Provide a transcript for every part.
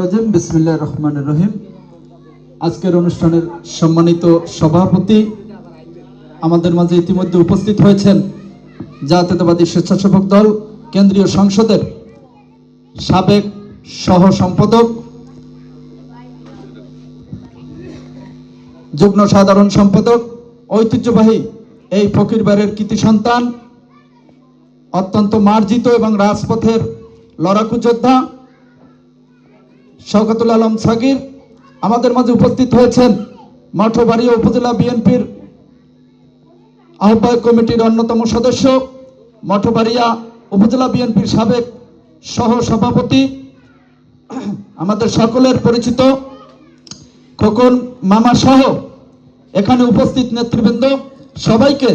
রাজিম বিসমিল্লাহির রহমানির রহিম। আজকের অনুষ্ঠানের সম্মানিত সভাপতি আমাদের মাঝে ইতিমধ্যে উপস্থিত হয়েছেন জাতীয়তাবাদী স্বেচ্ছাসেবক দল কেন্দ্রীয় সংসদের সাবেক সহ সম্পাদক, যুগ্ম সাধারণ সম্পাদক, ঐতিহ্যবাহী এই ফকিরবাড়ির কৃতি সন্তান, অত্যন্ত মার্জিত এবং রাজপথের লড়াকু যোদ্ধা শওকতুল আলম সাগির। আমাদের মাঝে উপস্থিত হয়েছেন মঠবাড়িয়া উপজেলা বিএনপির আহ্বায়ক কমিটির অন্যতম সদস্য, মঠবাড়িয়া উপজেলা বিএনপির সাবেক সহ সভাপতি, আমাদের সকলের পরিচিত খোকন মামা সহ এখানে উপস্থিত নেতৃবৃন্দ, সবাইকে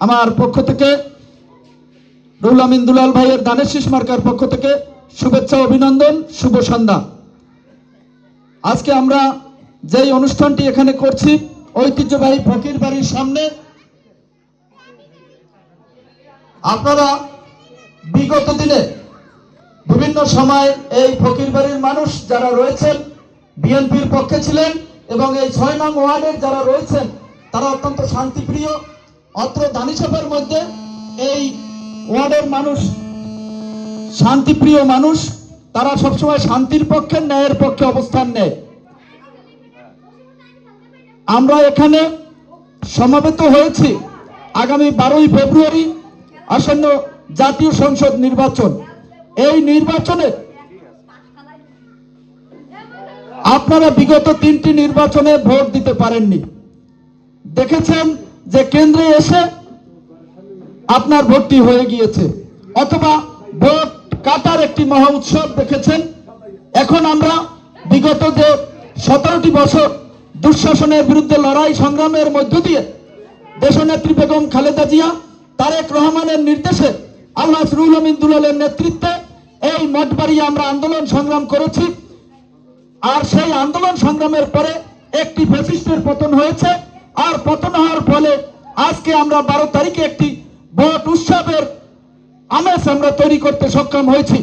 আমার পক্ষ থেকে, রুহুল আমিন দুলাল ভাইয়ের ধানের শীষ মার্কার পক্ষ থেকে শুভেচ্ছা, অভিনন্দন, শুভ সন্ধ্যা। আজকে আমরা যেই অনুষ্ঠানটি এখানে করছি ঐতিহ্যবাহী ফকির বাড়ির সামনে, আপনারা বিগত দিনে বিভিন্ন সময় এই ফকির বাড়ির মানুষ যারা রয়েছেন বিএনপির পক্ষে ছিলেন এবং এই ৬ নং ওয়ার্ডের যারা রয়েছেন তারা অত্যন্ত শান্তিপ্রিয়। অত্র ধানিসভার মধ্যে এই ওয়ার্ডের মানুষ শান্তিপ্রিয় মানুষ, তারা সবসময় শান্তির পক্ষে, ন্যায়ের পক্ষে অবস্থান নেয়। আমরা এখানে সমবেত হয়েছি আগামী ১২ই ফেব্রুয়ারি আসন্ন জাতীয় সংসদ নির্বাচন। এই নির্বাচনে আপনারা বিগত ৩টি নির্বাচনে ভোট দিতে পারেননি, দেখেছেন যে কেন্দ্রে এসে আপনার ভোটটি হয়ে গিয়েছে, অথবা ভোট কাটার একটি মহা উৎসব দেখেছেন। এখন আমরা বিগত যে ১৭টি বছর দুঃশাসনের বিরুদ্ধে লড়াই সংগ্রামের মধ্য দিয়ে দেশনেত্রী বেগম খালেদা জিয়া, তারেক রহমানের নির্দেশে, আলহাজ রুহুল আমিন দুলালের নেতৃত্বে এই মঠবাড়িয়া আমরা আন্দোলন সংগ্রাম করেছি। আর সেই আন্দোলন সংগ্রামের পরে একটি ফ্যাসিস্টের পতন হয়েছে, আর পতন হওয়ার ফলে আজকে আমরা ১২ তারিখে একটি ভোট উৎসবের আমেজ আমরা তৈরি করতে সক্ষম হয়েছি।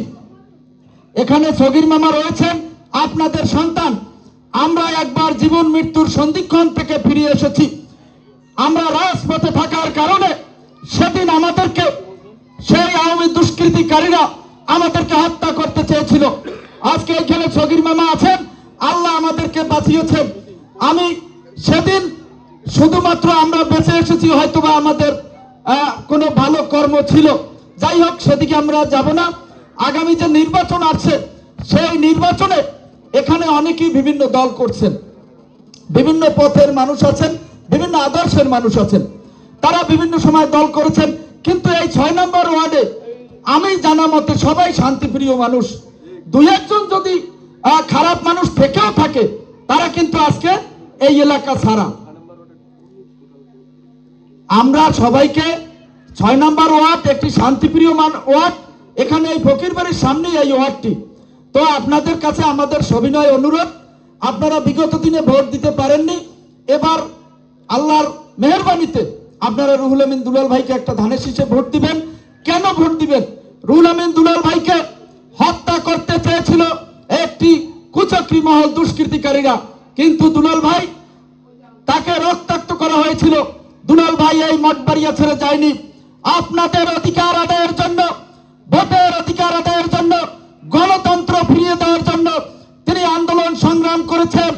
এখানে সগির মামা রয়েছেন, আপনাদের সন্তান। আমরা একবার জীবন মৃত্যুর সন্ধিক্ষণ থেকে ফিরে এসেছি। আমরা রাজপথে থাকার কারণে সেদিন আমাদেরকে সেই আওয়ামী দুষ্কৃতিকারীরা আমাদেরকে হত্যা করতে চেয়েছিল। আজকে এখানে সগির মামা আছেন, আল্লাহ আমাদেরকে বাঁচিয়েছেন। আমি সেদিন শুধুমাত্র আমরা বেঁচে এসেছি, হয়তোবা আমাদের কোনো ভালো কর্ম ছিল। যাই হোক, সেদিকে আমরা যাব না। আগামী যে নির্বাচন আছে সেই নির্বাচনে এখানে অনেকেই বিভিন্ন দল করছেন, বিভিন্ন পথের মানুষ আছেন, বিভিন্ন আদর্শের মানুষ আছেন, তারা বিভিন্ন সময় দল করেছেন। কিন্তু এই ৬ নম্বর ওয়ার্ডে আমি জানা মতে সবাই শান্তিপ্রিয় মানুষ। ২-১ জন যদি খারাপ মানুষ থেকেও থাকে, তারা কিন্তু আজকে এই এলাকা ছাড়া। আমরা সবাইকে ৬ নম্বর ওয়ার্ড একটি শান্তিপ্রিয় ওয়ার্ড, এখানে এই ফকির বাড়ির সামনে এই ওয়ার্ডটি। তো আপনাদের কাছে আমাদের সবিনয় অনুরোধ, আপনারা বিগত দিনে ভোট দিতে পারেননি, এবার আল্লাহর মেহেরবানিতে আপনারা রুহুল আমিন দুলাল ভাইকে একটা ধানের শীষে ভোট দিবেন। কেন ভোট দিবেন? রুহুল আমিন দুলাল ভাইকে হত্যা করতে চেয়েছিল একটি কুচক্রী মহল, দুষ্কৃতিকারীরা, কিন্তু দুলাল ভাই, তাকে রক্তাক্ত করা হয়েছিল। দুলাল ভাই এই মঠবাড়িয়া ছেড়ে যায়নি। আপনাদের অধিকার আদায়ের জন্য, ভোটের অধিকার আদায়ের জন্য, গণতন্ত্র ফিরিয়ে দেওয়ার জন্য তিনি আন্দোলন সংগ্রাম করেছেন,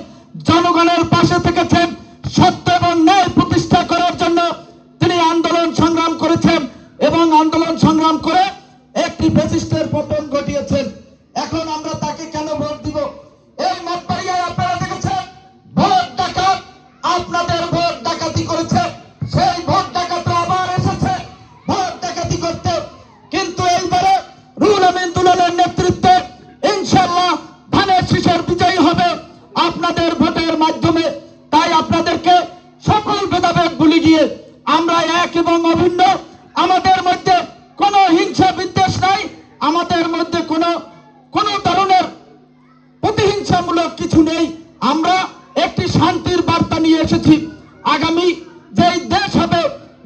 জনগণের পাশে থেকেছেন, সত্য এবং ন্যায় প্রতিষ্ঠা করার জন্য তিনি আন্দোলন সংগ্রাম করেছেন এবং আন্দোলন সংগ্রাম করে একটি ফ্যাসিস্টের পতন ঘটিয়েছেন। এখন আমরা তাকে কেন ভোট দিব? এই মঠবাড়িয়ায় আপনারা দেখেছেন ভোট ডাকাত, আপনাদের ভোট ডাকাতি করেছে, সেই ভোট ডাকাতরা আবার এসেছে ভোট ডাকাতি করতে। কিন্তু এইবারে রুহুল আমিন দুলালের নেতৃত্বে ইনশাআল্লাহ ধানের শীষের বিজয়ী হবে আপনাদের ভোটের মাধ্যমে। তাই আপনাদেরকে সকল ভেদাভেদ ভুলে গিয়ে আমরা এক এবং অভিন্ন। আমাদের মধ্যে কোনো হিংসা বিদ্বেষ নাই, আমাদের মধ্যে কোনো ধরনের প্রতিহিংসামূলক কিছু নেই। আমরা একটি শান্তির বার্তা নিয়ে এসেছি। আগামী যেই দেশ হবে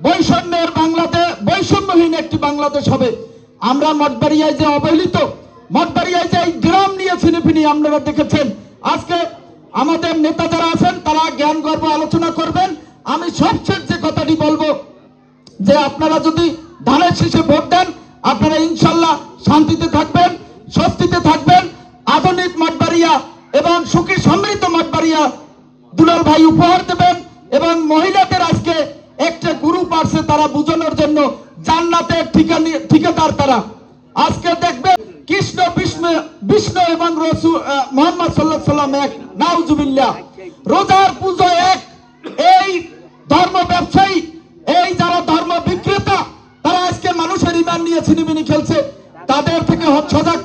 বৈষম্যের বাংলাদেশ, বৈষম্যহীন একটি বাংলাদেশ হবে। আমরা মঠবাড়িয়ায় যে অবহেলিত মঠবাড়িয়ায় যে এই গ্রাম নিয়ে ছিনিফিনি আপনারা দেখেছেন। আজকে আমাদের নেতা যারা আছেন তারা জ্ঞান গর্ব আলোচনা করবেন। আমি সবশেষ যে কথাটি বলবো যে আপনারা যদি ধানের শীষে ভোট দেন, আপনারা ইনশাল্লাহ শান্তিতে থাকবেন, স্বস্তিতে থাকবেন। আধুনিক মঠবাড়িয়া এবং সুখী সমৃদ্ধ মঠবাড়িয়া দুলাল ভাই উপহার দেবেন। এবং মহিলাদের আজকে একটা গ্রুপ আছে, তারা বুঝানোর জন্য জান্নাতের ঠিকাদার তারা। আজকে দেখবেন কৃষ্ণ বিষ্ণু বিষ্ণু এবং রসুল মোহাম্মদ সাল্লাল্লাহু আলাইহি সাল্লাম এক, নাউজুবিল্লাহ। রোজার পুজো এক। এই ধর্ম ব্যবসায়ী, এই যারা ধর্ম বিক্রেতা, তারা আজকে মানুষের ইমান নিয়ে ছিনিমিনি খেলছে। তাদের থেকে সজাগ